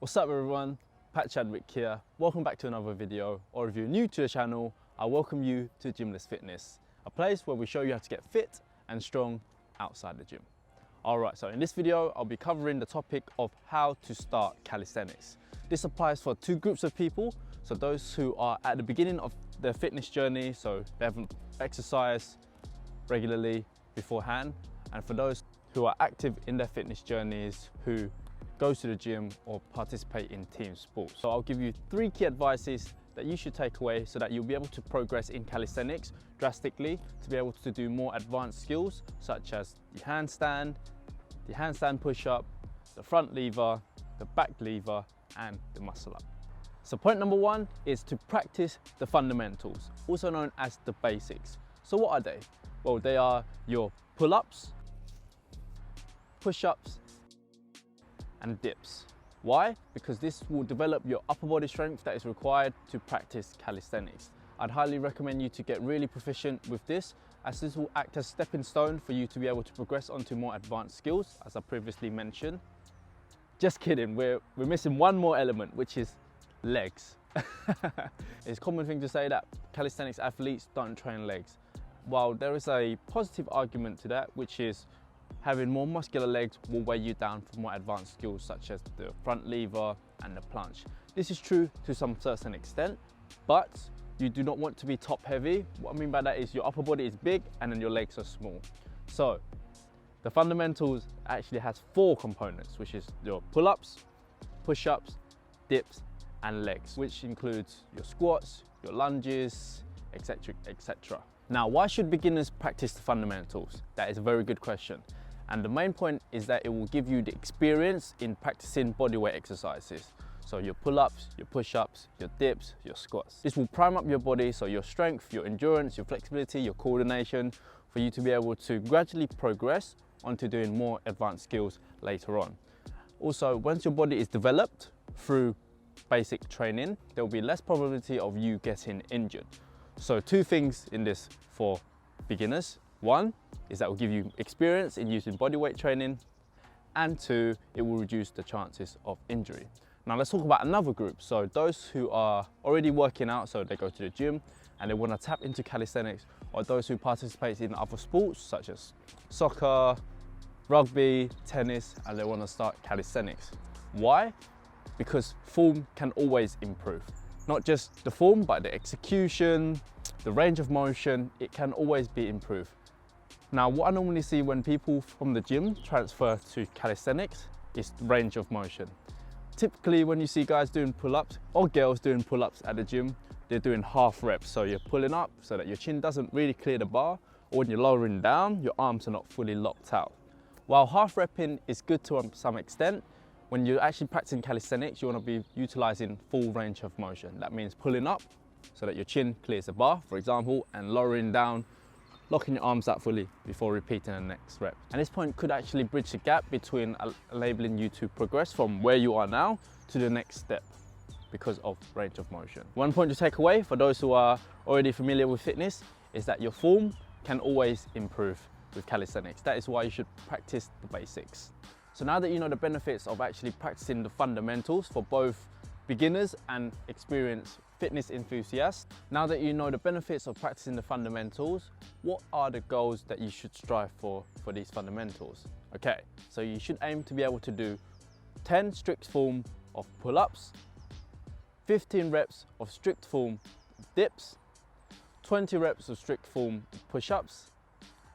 What's up everyone, Pat Chadwick here. Welcome back to another video, or if you're new to the channel, I welcome you to Gymless Fitness, a place where we show you how to get fit and strong outside the gym. Alright, so in this video, I'll be covering the topic of how to start calisthenics. This applies for two groups of people, so those who are at the beginning of their fitness journey, so they haven't exercised regularly beforehand, and for those who are active in their fitness journeys, who go to the gym or participate in team sports. So I'll give you three key advices that you should take away so that you'll be able to progress in calisthenics drastically, to be able to do more advanced skills such as the handstand push-up, the front lever, the back lever, and the muscle up. So point number one is to practice the fundamentals, also known as the basics. So what are they? Well, they are your pull-ups, push-ups, and dips. Why? Because this will develop your upper body strength that is required to practice calisthenics. I'd highly recommend you to get really proficient with this, as this will act as a stepping stone for you to be able to progress onto more advanced skills, as I previously mentioned. Just kidding, we're missing one more element, which is legs. It's a common thing to say that calisthenics athletes don't train legs. While there is a positive argument to that, which is having more muscular legs will weigh you down for more advanced skills such as the front lever and the plunge. This is true to some certain extent, but you do not want to be top heavy. What I mean by that is your upper body is big and then your legs are small. So the fundamentals actually has four components, which is your pull-ups, push-ups, dips, and legs, which includes your squats, your lunges, etc, etc. Now, why should beginners practice the fundamentals? That is a very good question. And the main point is that it will give you the experience in practicing bodyweight exercises. So your pull-ups, your push-ups, your dips, your squats. This will prime up your body, so your strength, your endurance, your flexibility, your coordination, for you to be able to gradually progress onto doing more advanced skills later on. Also, once your body is developed through basic training, there will be less probability of you getting injured. So two things in this for beginners. One is that will give you experience in using bodyweight training, and two, it will reduce the chances of injury. Now let's talk about another group. So those who are already working out, so they go to the gym and they want to tap into calisthenics, or those who participate in other sports such as soccer, rugby, tennis, and they want to start calisthenics. Why? Because form can always improve. Not just the form, but the execution, the range of motion, it can always be improved. Now, what I normally see when people from the gym transfer to calisthenics is range of motion. Typically, when you see guys doing pull-ups or girls doing pull-ups at the gym, they're doing half reps. So you're pulling up so that your chin doesn't really clear the bar, or when you're lowering down, your arms are not fully locked out. While half repping is good to some extent, when you're actually practicing calisthenics, you want to be utilizing full range of motion. That means pulling up so that your chin clears the bar, for example, and lowering down, locking your arms out fully before repeating the next rep. And this point could actually bridge the gap between enabling you to progress from where you are now to the next step because of range of motion. One point to take away for those who are already familiar with fitness is that your form can always improve with calisthenics. That is why you should practice the basics. So now that you know the benefits of actually practicing the fundamentals for both beginners and experienced fitness enthusiasts, now that you know the benefits of practicing the fundamentals, what are the goals that you should strive for these fundamentals? Okay, so you should aim to be able to do 10 strict form of pull-ups, 15 reps of strict form dips, 20 reps of strict form push-ups,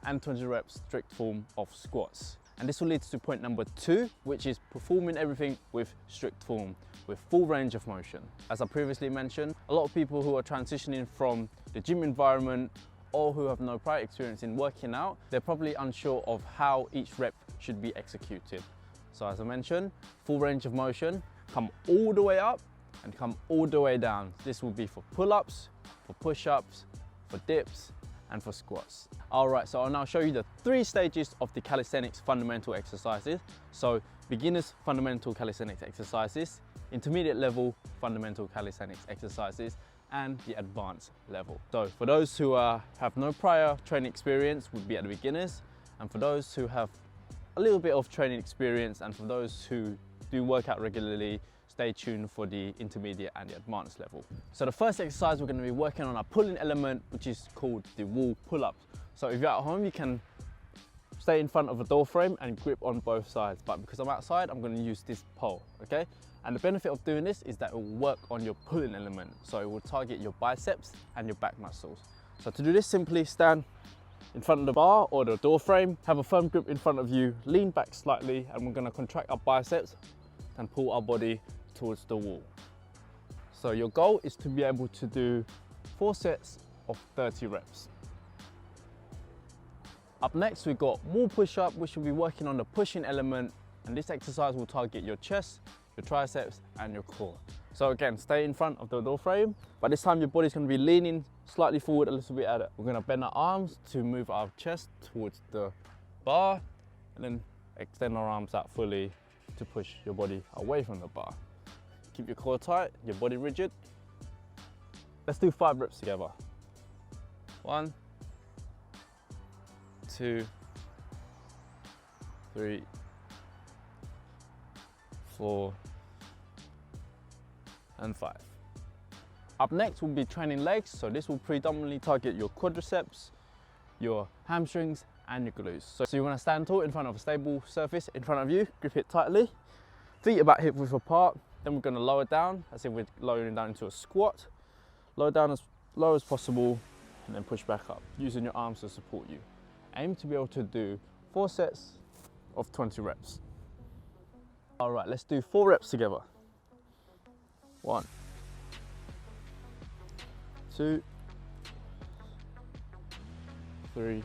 and 20 reps strict form of squats. And this will lead to point number two, which is performing everything with strict form, with full range of motion. As I previously mentioned, a lot of people who are transitioning from the gym environment or who have no prior experience in working out, they're probably unsure of how each rep should be executed. So as I mentioned, full range of motion, come all the way up and come all the way down. This will be for pull-ups, for push-ups, for dips, and for squats. All right, so I'll now show you the three stages of the calisthenics fundamental exercises. So beginners fundamental calisthenics exercises, intermediate level fundamental calisthenics exercises, and the advanced level. So for those who have no prior training experience would be at the beginners, and for those who have a little bit of training experience, and for those who do work out regularly, stay tuned for the intermediate and the advanced level. So the first exercise, we're going to be working on our pulling element, which is called the wall pull-ups. So if you're at home, you can stay in front of a door frame and grip on both sides, but because I'm outside, I'm going to use this pole, okay? And the benefit of doing this is that it will work on your pulling element, so it will target your biceps and your back muscles. So to do this, simply stand in front of the bar or the door frame, have a firm grip in front of you, lean back slightly, and we're going to contract our biceps and pull our body towards the wall. So your goal is to be able to do 4 sets of 30 reps. Up next, we've got wall push-up, which will be working on the pushing element, and this exercise will target your chest, your triceps, and your core. So again, stay in front of the door frame, but this time your body's going to be leaning slightly forward a little bit at it. We're going to bend our arms to move our chest towards the bar, and then extend our arms out fully to push your body away from the bar. Keep your core tight, your body rigid. Let's do 5 reps together. 1, 2, 3, 4, and 5. Up next, we'll be training legs, so this will predominantly target your quadriceps, your hamstrings, and your glutes. So you want to stand tall in front of a stable surface in front of you, grip it tightly, feet about hip width apart. Then we're going to lower down, as if we're lowering down into a squat. Lower down as low as possible, and then push back up, using your arms to support you. Aim to be able to do 4 sets of 20 reps. All right, let's do 4 reps together. 1, 2, 3,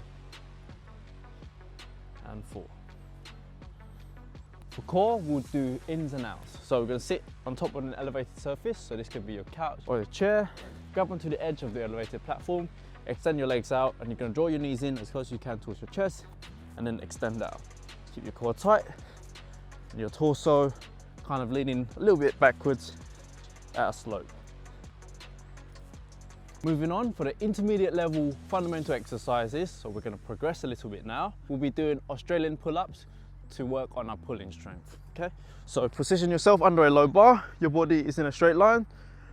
and 4. For core, we'll do ins and outs. So we're going to sit on top of an elevated surface, so this could be your couch or your chair. Grab onto the edge of the elevated platform, extend your legs out, and you're going to draw your knees in as close as you can towards your chest, and then extend out. Keep your core tight, and your torso kind of leaning a little bit backwards at a slope. Moving on for the intermediate level fundamental exercises, so we're going to progress a little bit now. We'll be doing Australian pull-ups to work on our pulling strength, okay? So position yourself under a low bar, your body is in a straight line.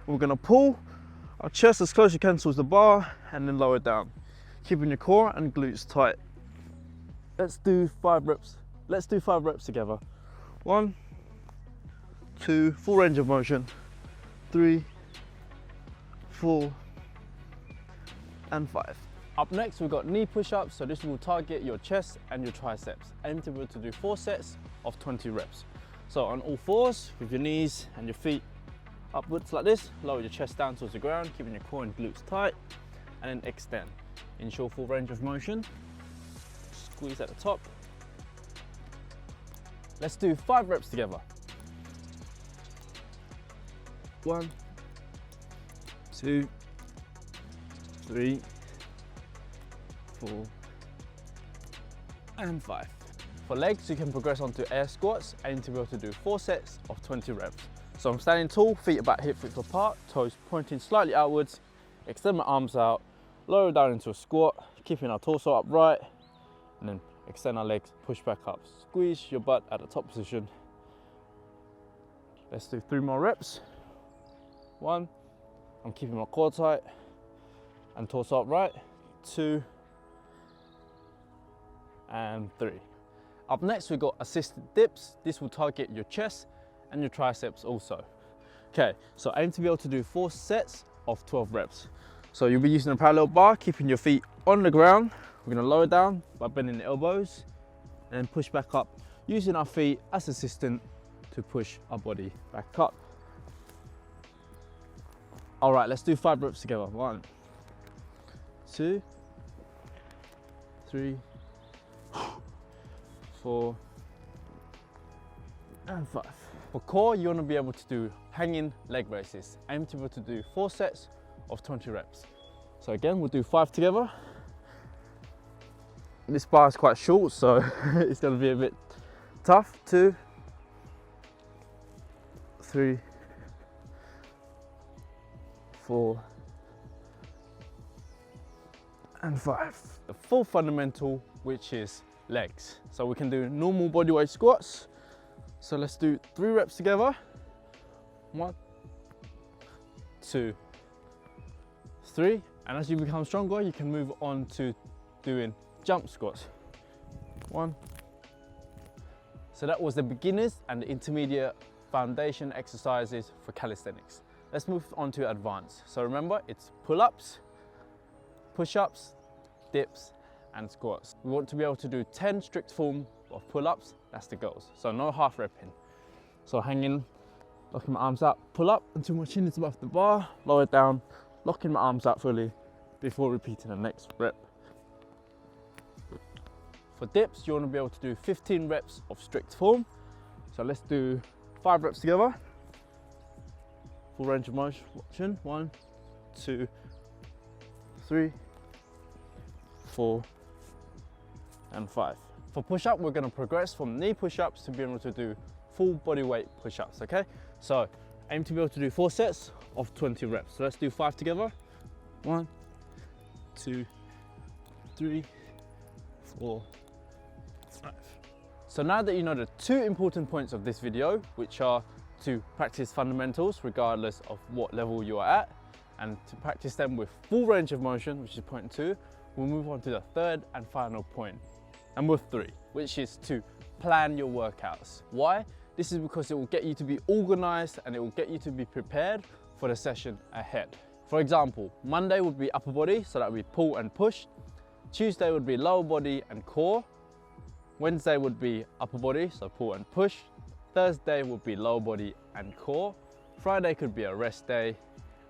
We're going to pull our chest as close as you can towards the bar, and then lower down, keeping your core and glutes tight. Let's do 5 reps. Let's do 5 reps together. 1, 2, full range of motion. 3, 4, and 5. Up next, we've got knee push-ups, so this will target your chest and your triceps. Aim to be able to do 4 sets of 20 reps. So on all 4s, with your knees and your feet upwards like this, lower your chest down towards the ground, keeping your core and glutes tight, and then extend. Ensure full range of motion. Squeeze at the top. Let's do 5 reps together. 1, 2, 3, 4, and 5. For legs, you can progress onto air squats, aim to be able to do 4 sets of 20 reps. So I'm standing tall, feet about hip width apart, toes pointing slightly outwards, extend my arms out, lower down into a squat, keeping our torso upright, and then extend our legs, push back up. Squeeze your butt at the top position. Let's do 3 more reps. 1, I'm keeping my core tight and torso upright. 2, and 3. Up next, we've got assisted dips. This will target your chest and your triceps also. Okay, so aim to be able to do 4 sets of 12 reps. So you'll be using a parallel bar, keeping your feet on the ground. We're gonna lower down by bending the elbows and then push back up, using our feet as assistant to push our body back up. All right, let's do 5 reps together. 1, 2, 3, 4, and 5. For core, you want to be able to do hanging leg raises. Aim to be able to do 4 sets of 20 reps. So again, we'll do 5 together. This bar is quite short, so it's going to be a bit tough. 2, 3, 4, and 5. The fourth fundamental, which is legs. So we can do normal bodyweight squats. So let's do 3 reps together. 1, 2, 3. And as you become stronger, you can move on to doing jump squats. 1. So that was the beginners and the intermediate foundation exercises for calisthenics. Let's move on to advanced. So remember, it's pull-ups, push-ups, dips, and squats. We want to be able to do 10 strict form of pull-ups. That's the goals. So no half repping. So hanging, locking my arms out, pull up until my chin is above the bar, lower it down, locking my arms out fully before repeating the next rep. For dips, you want to be able to do 15 reps of strict form. So let's do 5 reps together. Full range of motion. 1, 2, 3, 4, and 5. For push-up, we're going to progress from knee push-ups to be able to do full body weight push-ups, okay? So aim to be able to do 4 sets of 20 reps. So let's do 5 together. 1, 2, 3, 4, 5. So now that you know the 2 important points of this video, which are to practice fundamentals regardless of what level you are at, and to practice them with full range of motion, which is point 2, we'll move on to the 3rd and final point, number 3, which is to plan your workouts. Why? This is because it will get you to be organized and it will get you to be prepared for the session ahead. For example, Monday would be upper body, so that would be pull and push. Tuesday would be lower body and core. Wednesday would be upper body, so pull and push. Thursday would be lower body and core. Friday could be a rest day.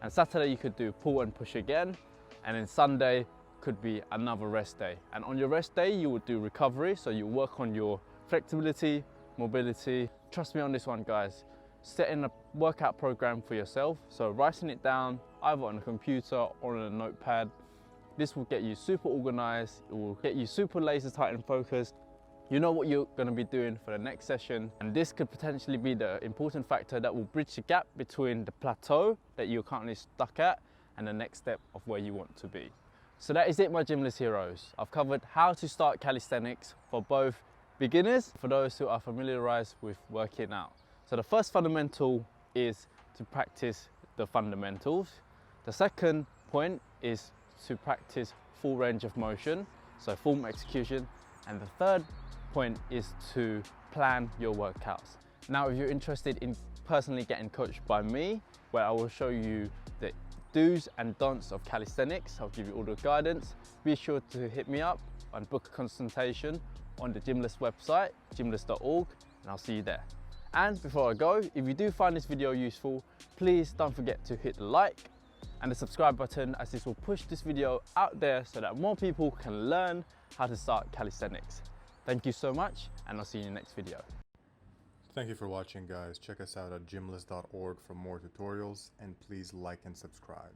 And Saturday you could do pull and push again. And then Sunday could be another rest day. And on your rest day, you would do recovery. So you work on your flexibility, mobility. Trust me on this one, guys. Setting a workout program for yourself. So writing it down either on a computer or on a notepad. This will get you super organized. It will get you super laser tight and focused. You know what you're going to be doing for the next session, and this could potentially be the important factor that will bridge the gap between the plateau that you're currently stuck at and the next step of where you want to be. So that is it, my Gymless heroes. I've covered how to start calisthenics for both beginners, for those who are familiarized with working out. So the first fundamental is to practice the fundamentals. The second point is to practice full range of motion, so form execution. And the third point is to plan your workouts. Now, if you're interested in personally getting coached by me, where I will show you the do's and don'ts of calisthenics, I'll give you all the guidance, be sure to hit me up and book a consultation on the Gymless website, gymless.org, and I'll see you there. And before I go, if you do find this video useful, please don't forget to hit the like and the subscribe button, as this will push this video out there so that more people can learn how to start calisthenics. Thank you so much, and I'll see you in the next video. Thank you for watching, guys. Check us out at gymless.org for more tutorials, and please like and subscribe.